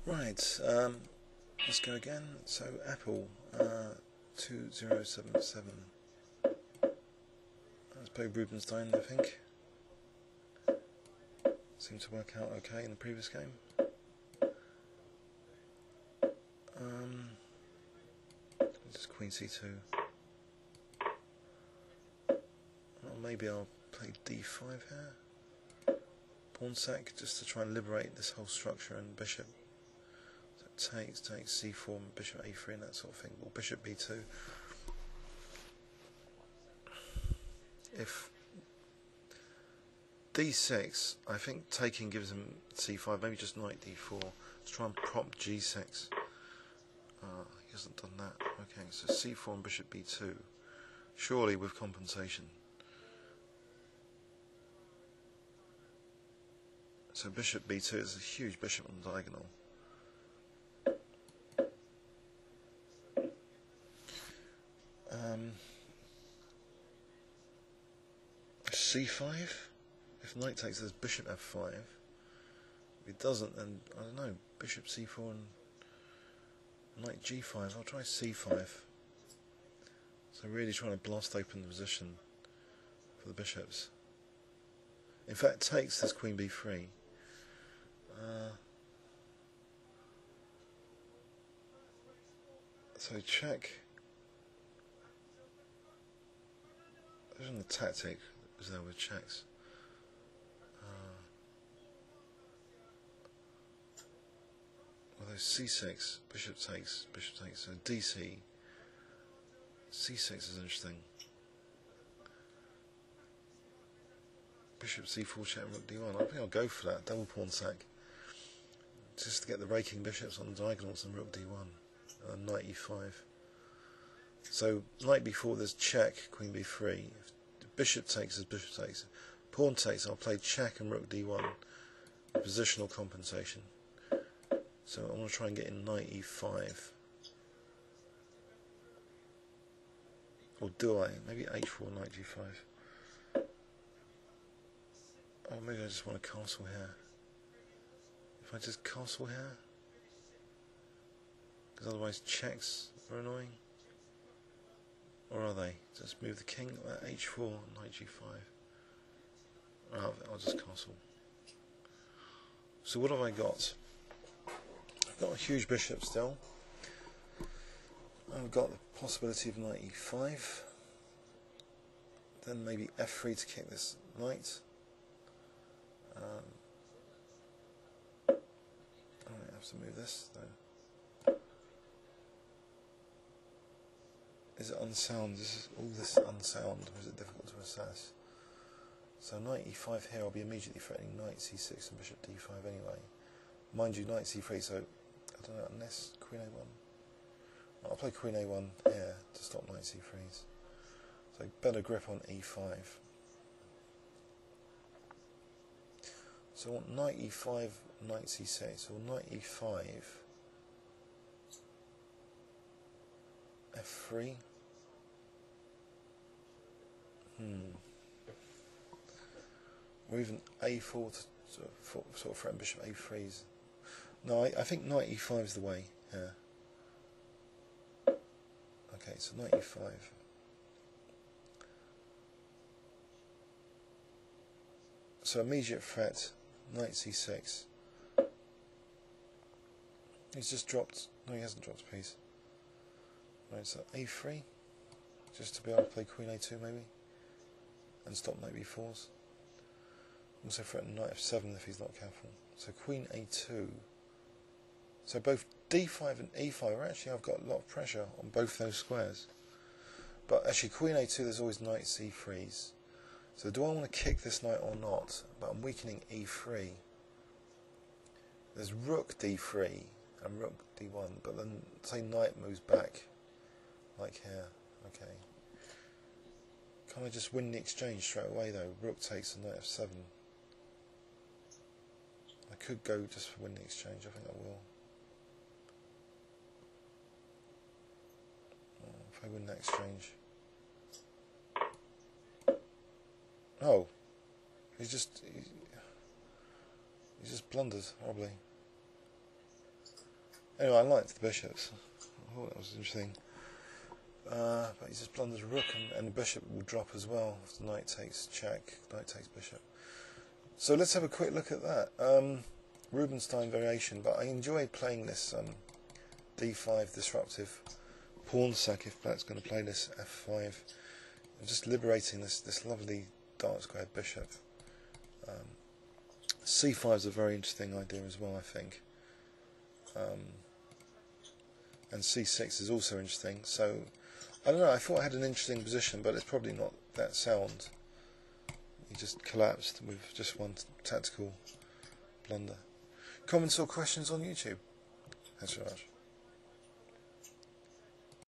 Right, let's go again. So appel 2077. Let's play Rubinstein, I think. Seemed to work out okay in the previous game. This is Queen C2. Well, maybe I'll play D5 here. Pawn sack, just to try and liberate this whole structure, and bishop. So takes C4, bishop A3 and that sort of thing, or bishop B2. If D6, I think taking gives him C5, maybe just knight D4. Let's try and prompt G6. He hasn't done that. Okay, so C4 and bishop B2. Surely with compensation. So bishop B2 is a huge bishop on the diagonal. C5? If knight takes this, bishop F5. If it doesn't, then I don't know, bishop C4 and knight G5. I'll try C5. So really trying to blast open the position for the bishops. In fact, takes this queen B3. So check. There's the tactic is there with checks. Well, there's C6, bishop takes, so DC. C6 is interesting. Bishop C4 check, rook D1. I think I'll go for that, double pawn sack. Just to get the raking bishops on the diagonals and rook D1. And knight E5. So knight B4, there's check, queen B3. If bishop takes, there's bishop takes. Pawn takes, I'll play check and rook D1. Positional compensation. So I want to try and get in knight E5. Or do I? Maybe H4, knight G5. Oh, maybe I just want a castle here. If I just castle here? Because otherwise checks are annoying. Or are they? Just move the king at H4, knight G5. I'll just castle. So what have I got? I've got a huge bishop still. I've got the possibility of knight E5. Then maybe F3 to kick this knight. I have to move this though. Is it unsound? Is all this unsound, or is it difficult to assess? So knight E5 here, I'll be immediately threatening knight C6 and bishop D5 anyway. Mind you, knight C3, so I don't know, unless queen A1. I'll play queen A1 here to stop knight C3s. So better grip on E5. So I want knight E5, knight C6, or knight E5, F3. Or even A4 to sort of threaten bishop A3s. No, I think knight E5 is the way. Yeah. Okay, so knight E5. So immediate threat, knight C6. He's just dropped. No, he hasn't dropped a piece. Right, so A3, just to be able to play queen A2 maybe, and stop knight B4s. Also threaten knight F7 if he's not careful. So queen A2. So both D5 and E5 are actually, I've got a lot of pressure on both those squares. But actually queen A2, there's always knight C3s. So do I want to kick this knight or not? But I'm weakening E3. There's rook D3 and rook D1, but then say knight moves back, like here. Okay. Can't I just win the exchange straight away though? Rook takes and knight F7. I could go just for win the exchange. I think I will. If I win that exchange. Oh, he just blunders horribly. Anyway, I liked the bishops. I thought that was interesting. But he just blunders rook, and the bishop will drop as well. If the knight takes check, knight takes bishop. So let's have a quick look at that. Rubinstein variation, but I enjoy playing this d5 disruptive pawn sack if Black's going to play this f5. And just liberating this lovely dark square bishop. c5 is a very interesting idea as well, I think. And c6 is also interesting. So I don't know, I thought I had an interesting position, but it's probably not that sound. He just collapsed with just one tactical blunder. Comments or questions on YouTube? Thanks very much.